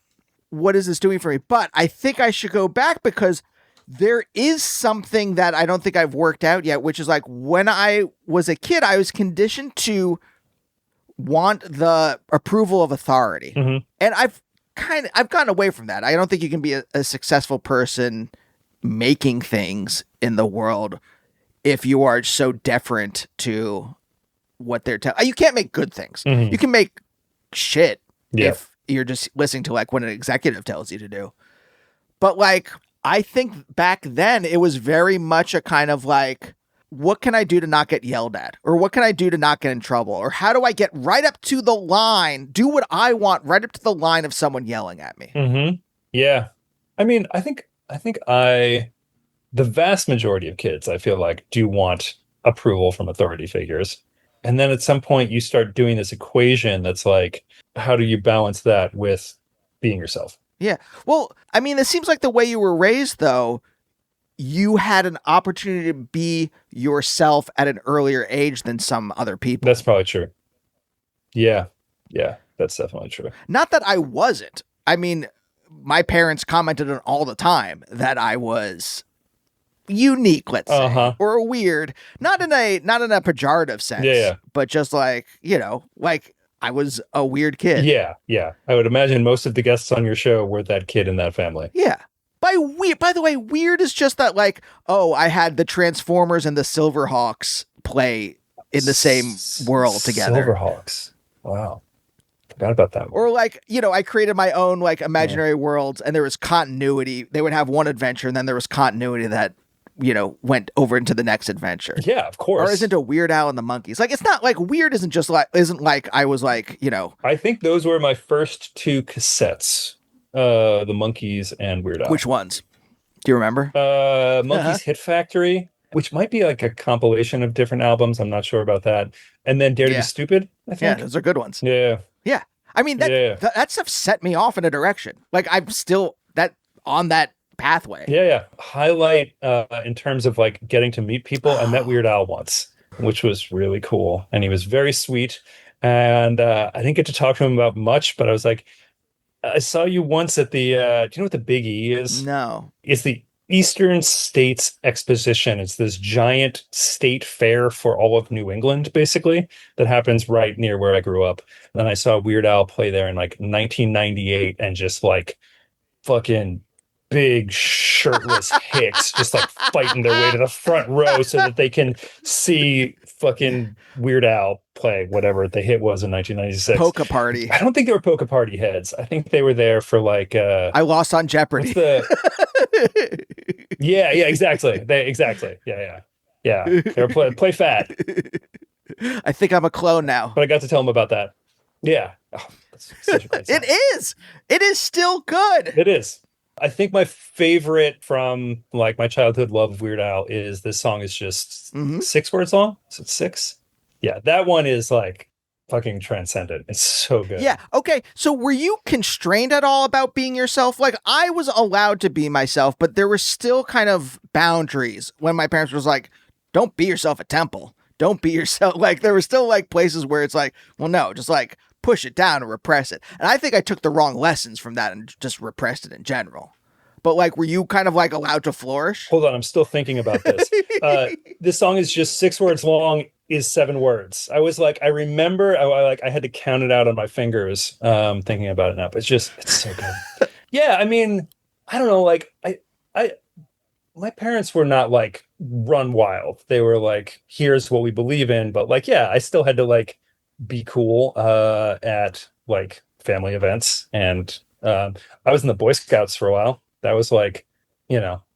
what is this doing for me? But I think I should go back because there is something that I don't think I've worked out yet, which is like, when I was a kid, I was conditioned to want the approval of authority. And I've gotten away from that. I don't think you can be a successful person making things in the world if you are so deferent to what they're telling. You can't make good things. You can make shit if you're just listening to like what an executive tells you to do. But like, I think back then it was very much a kind of like, what can I do to not get yelled at? Or what can I do to not get in trouble? Or how do I get right up to the line, do what I want right up to the line of someone yelling at me? Mm-hmm. Yeah. I mean, the vast majority of kids, I feel like, do want approval from authority figures. And then at some point you start doing this equation that's like, how do you balance that with being yourself? Yeah. Well, I mean, it seems like the way you were raised, though, you had an opportunity to be yourself at an earlier age than some other people. That's probably true. Yeah. Yeah, that's definitely true. Not that I wasn't. I mean, my parents commented on all the time that I was unique, let's say, or weird, not in a pejorative sense, but just like, like I was a weird kid. Yeah. I would imagine most of the guests on your show were that kid in that family. Yeah. By the way, weird is just that, like, oh, I had the Transformers and the Silverhawks play in the same world together. Silverhawks. Wow. Forgot about that one. Or like, I created my own like imaginary worlds, and there was continuity. They would have one adventure, and then there was continuity that, went over into the next adventure. Yeah, of course. Or isn't a Weird Al and the Monkeys? Like, it's not like weird isn't like I was like, I think those were my first two cassettes. The Monkeys and Weird Al. Which ones? Do you remember? Monkeys Hit Factory, which might be like a compilation of different albums. I'm not sure about that. And then Dare to Be Stupid, I think. Yeah, those are good ones. Yeah. Yeah. I mean, that stuff set me off in a direction. Like, I'm still on that pathway. Yeah. Highlight in terms of like getting to meet people. I met Weird Al once, which was really cool. And he was very sweet. And I didn't get to talk to him about much, but I was like, I saw you once at the, do you know what the Big E is? No. It's the Eastern States Exposition. It's this giant state fair for all of New England, basically, that happens right near where I grew up. And I saw Weird Al play there in like 1998 and just like fucking big shirtless hicks just like fighting their way to the front row so that they can see fucking Weird Al play whatever the hit was in 1996. Polka Party. I don't think they were Polka Party heads. I think they were there for like I Lost on Jeopardy. Yeah, exactly. Yeah. They were play fat. I think I'm a clone now. But I got to tell them about that. Yeah. Oh, that's such a great song. It is still good. It is. I think my favorite from like my childhood love of Weird Al is this song is just 6 words long. Is it 6? Yeah, that one is like fucking transcendent. It's so good. Yeah. Okay. So were you constrained at all about being yourself? Like, I was allowed to be myself, but there were still kind of boundaries when my parents was like, don't be yourself at Temple. Don't be yourself. Like, there were still like places where it's like, well, no, just like push it down and repress it. And I think I took the wrong lessons from that and just repressed it in general. But like, were you kind of like allowed to flourish? Hold on. I'm still thinking about this. This song is just 6 words long, is 7 words. I was like, I remember I had to count it out on my fingers, thinking about it now, but it's so good. Yeah. I mean, I don't know. Like my parents were not like run wild. They were like, here's what we believe in. But like, yeah, I still had to like be cool, at like family events. And, I was in the Boy Scouts for a while. That was like,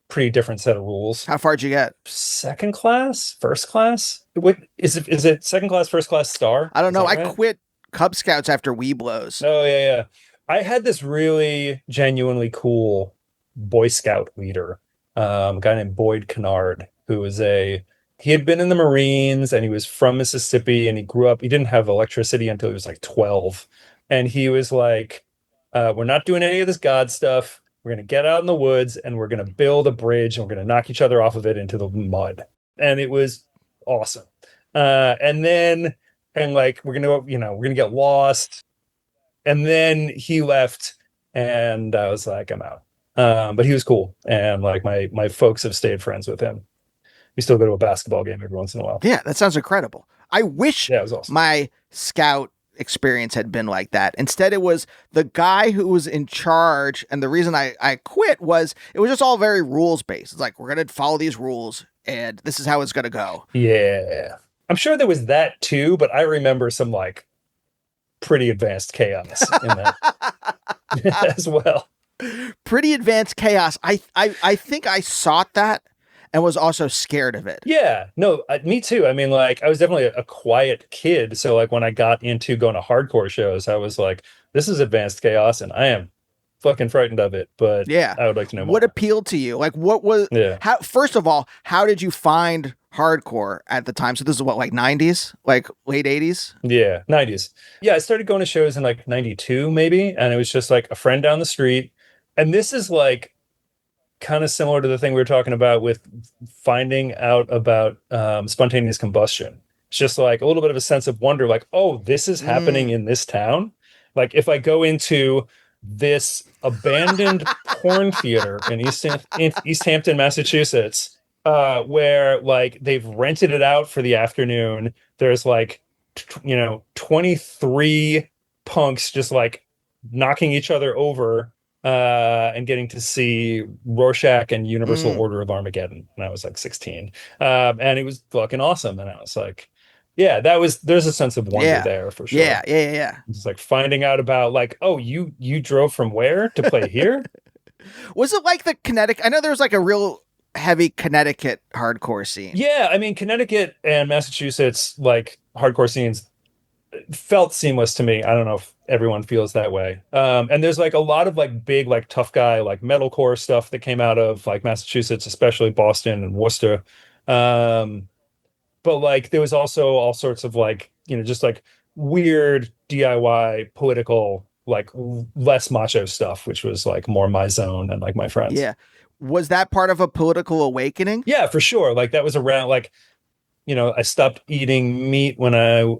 pretty different set of rules. How far did you get? Second class? First class? What is it second class, first class, star? I don't know. I quit Cub Scouts after Weeblos. Oh, yeah. I had this really genuinely cool Boy Scout leader, a guy named Boyd Kennard, who was he had been in the Marines and he was from Mississippi and he grew up, he didn't have electricity until he was like 12. And he was like, we're not doing any of this God stuff. We're going to get out in the woods and we're going to build a bridge and we're going to knock each other off of it into the mud. And it was awesome. And like, we're going to get lost. And then he left and I was like, I'm out. But he was cool. And like my folks have stayed friends with him. We still go to a basketball game every once in a while. Yeah, that sounds incredible. I wish it was awesome. My scout experience had been like that. Instead, it was the guy who was in charge. And the reason I quit was it was just all very rules based. It's like, we're going to follow these rules and this is how it's going to go. Yeah. I'm sure there was that too, but I remember some like pretty advanced chaos in that as well. Pretty advanced chaos. I think I sought that. and was also scared of it. Yeah, no, me too. I mean, like, I was definitely a quiet kid. So, like, when I got into going to hardcore shows, I was like, this is advanced chaos, and I am fucking frightened of it. But Yeah. I would like to know What more. appealed to you? Like, what was, Yeah. how, first of all, how did you find hardcore at the time? So this is what, like 90s, like late 80s? Yeah, 90s. Yeah, I started going to shows in like 92, maybe. And it was just like a friend down the street. And this is like kind of similar to the thing we were talking about with finding out about spontaneous combustion. It's just like a little bit of a sense of wonder, like, oh, this is happening in this town. Like, if I go into this abandoned porn theater in East Hampton, Massachusetts, where like they've rented it out for the afternoon. There's like, 23 punks just like knocking each other over and getting to see Rorschach and Universal Order of Armageddon when I was like 16. And it was fucking awesome. And I was like, yeah, there's a sense of wonder there for sure. Yeah. It's like finding out about like, oh, you drove from where to play here? Was it like the Connecticut? I know there was like a real heavy Connecticut hardcore scene. Yeah, I mean, Connecticut and Massachusetts, like hardcore scenes felt seamless to me. I don't know if everyone feels that way. And there's like a lot of like big, like tough guy, like metalcore stuff that came out of like Massachusetts, especially Boston and Worcester. But like there was also all sorts of like, just like weird DIY political, like less macho stuff, which was like more my zone and like my friends. Yeah. Was that part of a political awakening? Yeah, for sure. Like that was around like, I stopped eating meat when I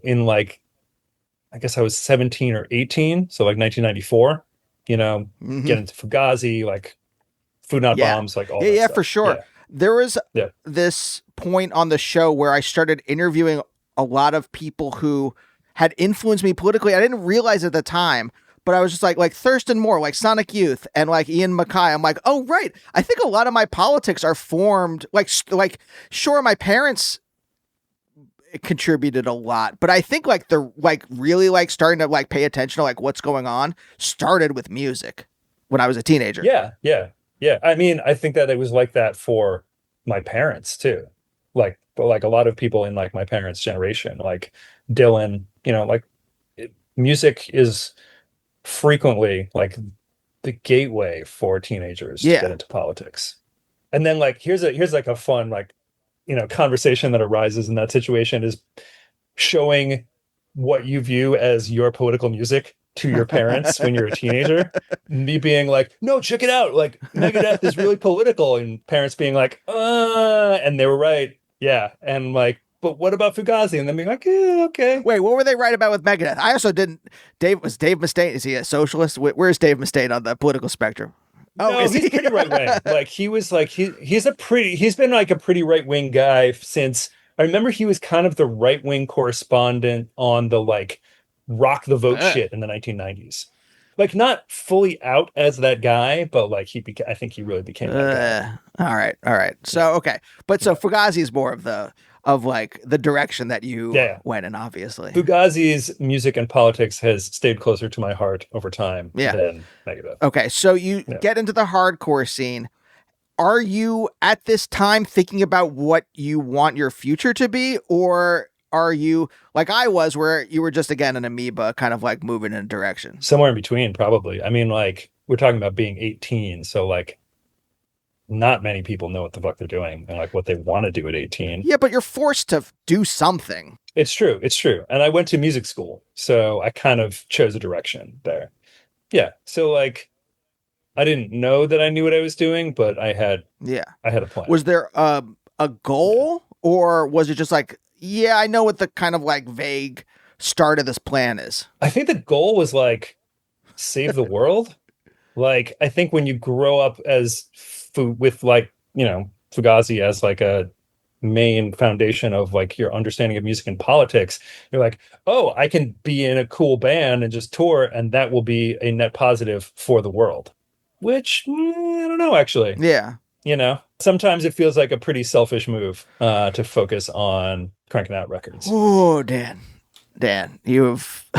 guess I was 17 or 18. So like 1994, get into Fugazi, like Food Not Bombs, like all that stuff. For sure. Yeah. There was this point on the show where I started interviewing a lot of people who had influenced me politically. I didn't realize at the time, but I was just like Thurston Moore, like Sonic Youth, and like Ian Mackay. I'm like, oh, right. I think a lot of my politics are formed, like sure, my parents contributed a lot, but I think like the really starting to like pay attention to like what's going on started with music when I was a teenager. Yeah. I mean, I think that it was like that for my parents too. But a lot of people in like my parents' generation, like Dylan, music is frequently like the gateway for teenagers to get into politics. And then like here's like a fun like conversation that arises in that situation is showing what you view as your political music to your parents when you're a teenager. Me being like, no, check it out. Like Megadeth is really political. And parents being like, and they were right. Yeah. And like, but what about Fugazi? And then being like, okay. Wait, what were they right about with Megadeth? I also didn't. Dave Mustaine, is he a socialist? Where's Dave Mustaine on the political spectrum? Oh, no, he's pretty right wing. Like he was like he's been like a pretty right wing guy since I remember he was kind of the right wing correspondent on the like rock the vote shit in the 1990s. Like not fully out as that guy, but like I think he really became that guy. All right. So okay, but so Fugazi is more of the direction that you went in, obviously. Fugazi's music and politics has stayed closer to my heart over time than Megadeth. Okay, so you get into the hardcore scene. Are you at this time thinking about what you want your future to be, or are you like I was, where you were just again an amoeba, kind of like moving in a direction? Somewhere in between, probably. I mean, like we're talking about being 18, so like not many people know what the fuck they're doing and like what they want to do at 18. Yeah, but you're forced to do something. It's true. And I went to music school, so I kind of chose a direction there. Yeah. So like I didn't know that I knew what I was doing, but I had a plan. Was there a goal or was it just like, yeah, I know what the kind of like vague start of this plan is? I think the goal was like save the world. Like I think when you grow up with like, Fugazi as like a main foundation of like your understanding of music and politics, you're like, oh, I can be in a cool band and just tour and that will be a net positive for the world, which I don't know, actually. Yeah. Sometimes it feels like a pretty selfish move to focus on cranking out records. Oh, Dan, you've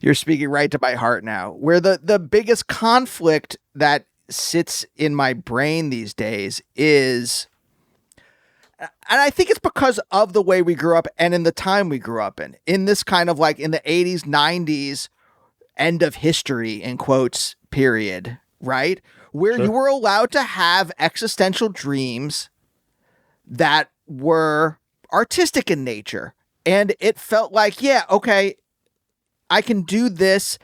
you're speaking right to my heart now. Where the biggest conflict that sits in my brain these days is, and I think it's because of the way we grew up and in the time we grew up in this kind of like in the 80s, 90s, end of history in quotes period, right? Where you were allowed to have existential dreams that were artistic in nature. And it felt like, yeah, okay, I can do this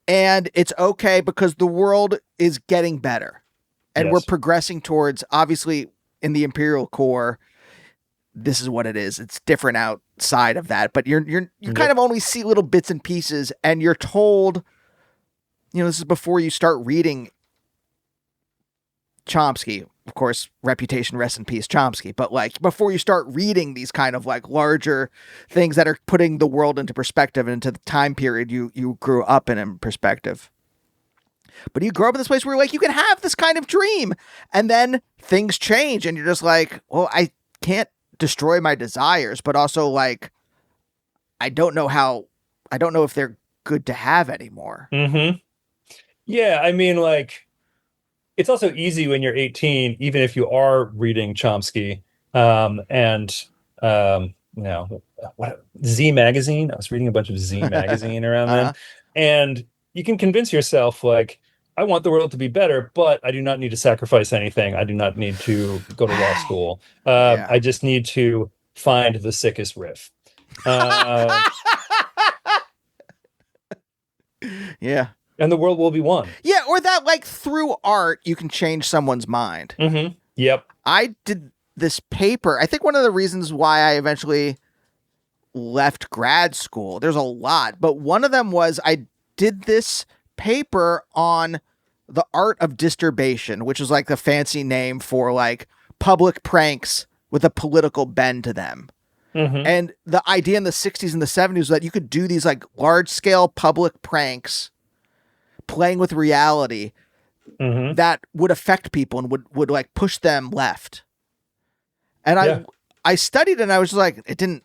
and it's okay because the world is getting better. And we're progressing towards, obviously, in the Imperial core, this is what it is. It's different outside of that, but you kind of only see little bits and pieces, and you're told, this is before you start reading Chomsky, of course, reputation, rest in peace, Chomsky. But like before you start reading these kind of like larger things that are putting the world into perspective and into the time period you grew up in perspective. But you grow up in this place where like you can have this kind of dream, and then things change, and you're just like, well, I can't destroy my desires, but also like I don't know if they're good to have anymore. Mm-hmm. Yeah, I mean, like, it's also easy when you're 18, even if you are reading Chomsky, what Z Magazine. I was reading a bunch of Z Magazine around then, and you can convince yourself, like, I want the world to be better, but I do not need to sacrifice anything. I do not need to go to law school. I just need to find the sickest riff. Yeah. And the world will be one. Yeah, or that like through art, you can change someone's mind. Mm-hmm. Yep. I did this paper. I think one of the reasons why I eventually left grad school, there's a lot, but one of them was I did this paper on the art of disturbation, which is like the fancy name for like public pranks with a political bend to them. Mm-hmm. And the idea in the 60s and the 70s was that you could do these like large scale public pranks playing with reality that would affect people and would like push them left. And I studied it and I was just like, it didn't.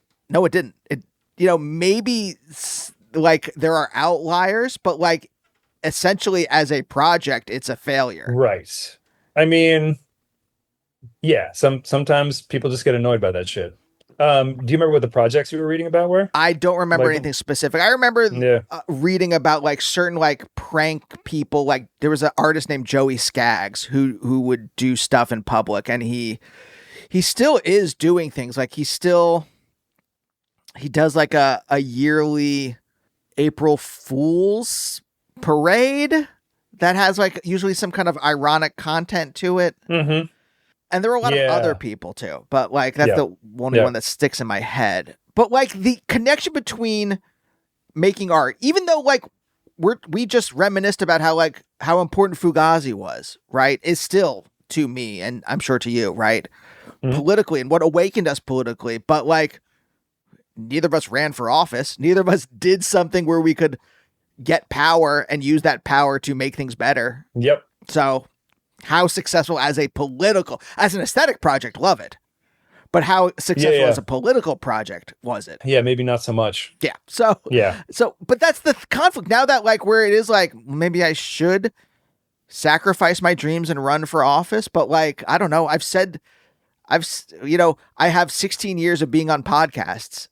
It, maybe like there are outliers, but like essentially as a project, it's a failure. Right. I mean, yeah, sometimes people just get annoyed by that shit. Do you remember what the projects you were reading about were? I don't remember anything specific. I remember reading about like certain like prank people. Like there was an artist named Joey Skaggs who would do stuff in public, and he still is doing things. Like he does like a yearly April Fool's parade that has like usually some kind of ironic content to it. Mm-hmm. And there were a lot of other people too, but like that's the only one that sticks in my head. But like the connection between making art, even though like we just reminisced about how important Fugazi was, right? Is still to me, and I'm sure to you, right? Mm-hmm. Politically, and what awakened us politically. But like neither of us ran for office. Neither of us did something where we could get power and use that power to make things better. Yep. So how successful as an aesthetic project, love it. But how successful as a political project was it? Yeah, maybe not so much. Yeah. So, but that's the conflict now that like where it is like, maybe I should sacrifice my dreams and run for office. But like, I don't know. I have 16 years of being on podcasts.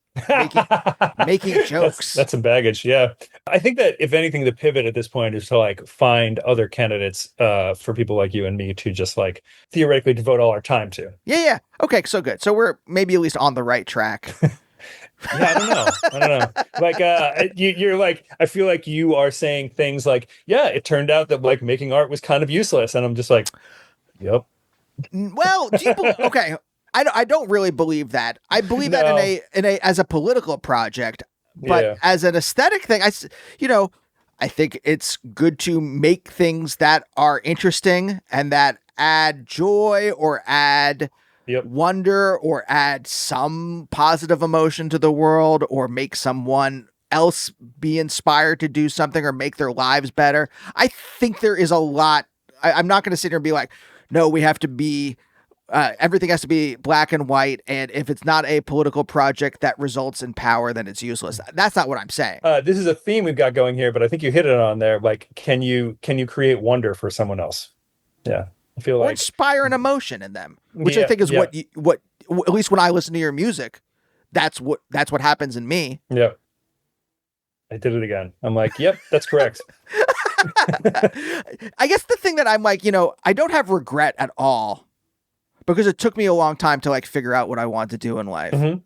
making jokes. That's some baggage. Yeah. I think that if anything, the pivot at this point is to like find other candidates for people like you and me to just like theoretically devote all our time to. Yeah. Okay. So good. So we're maybe at least on the right track. I don't know. Like, you're like, I feel like you are saying things like, yeah, it turned out that like making art was kind of useless. And I'm just like, yep. Well, okay. I don't really believe that. I believe that in a as a political project, but as an aesthetic thing, I think it's good to make things that are interesting and that add joy or add wonder or add some positive emotion to the world or make someone else be inspired to do something or make their lives better. I think there is a lot. I'm not going to sit here and be like, no, we have to be. Everything has to be black and white, and if it's not a political project that results in power, then it's useless. That's not what I'm saying. This is a theme we've got going here, but I think you hit it on there. Like, can you create wonder for someone else? Yeah. I feel or like inspire an emotion in them, which I Yeah, think is yeah. what at least when I listen to your music, that's what happens in me. Yeah. I did it again. I'm like, yep, that's correct. I guess the thing that I'm like, I don't have regret at all because it took me a long time to like figure out what I want to do in life. Mhm.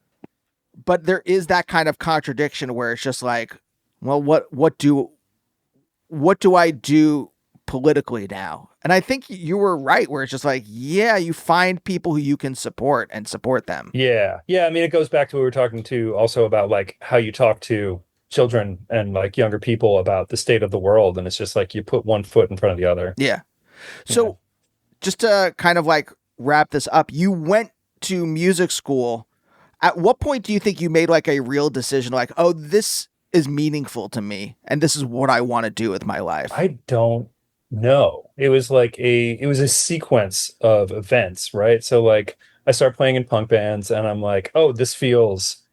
But there is that kind of contradiction where it's just like, well, what do I do politically now? And I think you were right where it's just like, yeah, you find people who you can support and support them. Yeah. Yeah. I mean, it goes back to what we were talking to also about like how you talk to children and like younger people about the state of the world. And it's just like you put one foot in front of the other. Yeah. So just to kind of like wrap this up, you went to music school. At what point do you think you made like a real decision like, oh, this is meaningful to me and this is what I want to do with my life? I don't know. It was a sequence of events, right? So like I start playing in punk bands and I'm like, oh, this feels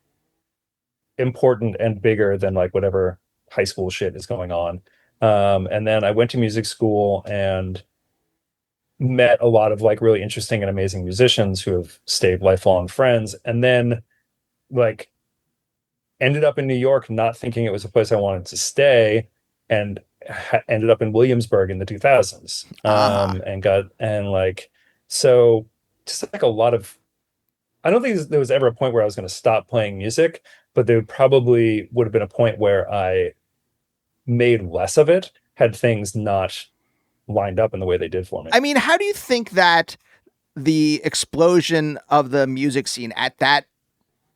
important and bigger than like whatever high school shit is going on. And then I went to music school and met a lot of like really interesting and amazing musicians who have stayed lifelong friends. And then like ended up in New York, not thinking it was a place I wanted to stay, and ended up in Williamsburg in the 2000s. So just like a lot of, I don't think there was ever a point where I was going to stop playing music, but there probably would have been a point where I made less of it had things not lined up in the way they did for me. I mean, how do you think that the explosion of the music scene at that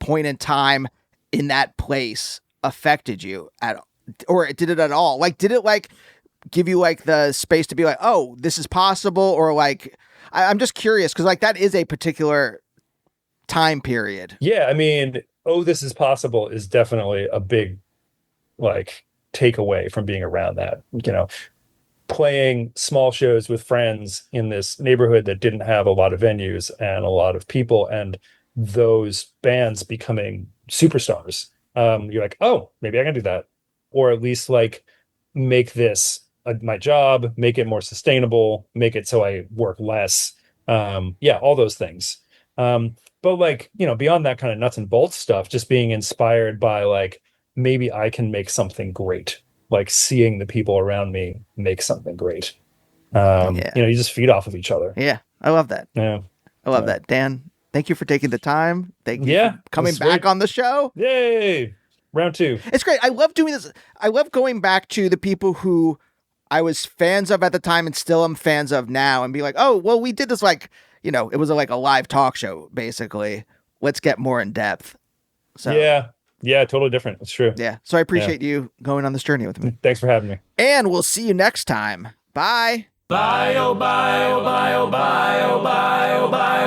point in time in that place affected you or did it at all? Like, did it like give you like the space to be like, oh, this is possible? Or like, I'm just curious because like that is a particular time period. Yeah. I mean, oh, this is possible is definitely a big like takeaway from being around that, playing small shows with friends in this neighborhood that didn't have a lot of venues and a lot of people, and those bands becoming superstars. You're like, oh, maybe I can do that, or at least like make this my job, make it more sustainable, make it so I work less. All those things. But like, beyond that kind of nuts and bolts stuff, just being inspired by like, maybe I can make something great, like seeing the people around me make something great. You just feed off of each other. Yeah. I love that. Yeah. I love that. Dan, thank you for taking the time. Thank you for coming back on the show. Yay. Round 2. It's great. I love doing this. I love going back to the people who I was fans of at the time and still am fans of now and be like, oh, well, we did this like, it was like a live talk show, basically. Let's get more in depth. So Yeah, totally different. It's true. Yeah. So I appreciate you going on this journey with me. Thanks for having me. And we'll see you next time. Bye. Bye, oh, bye, oh, bye, oh, bye, oh, bye, oh, bye.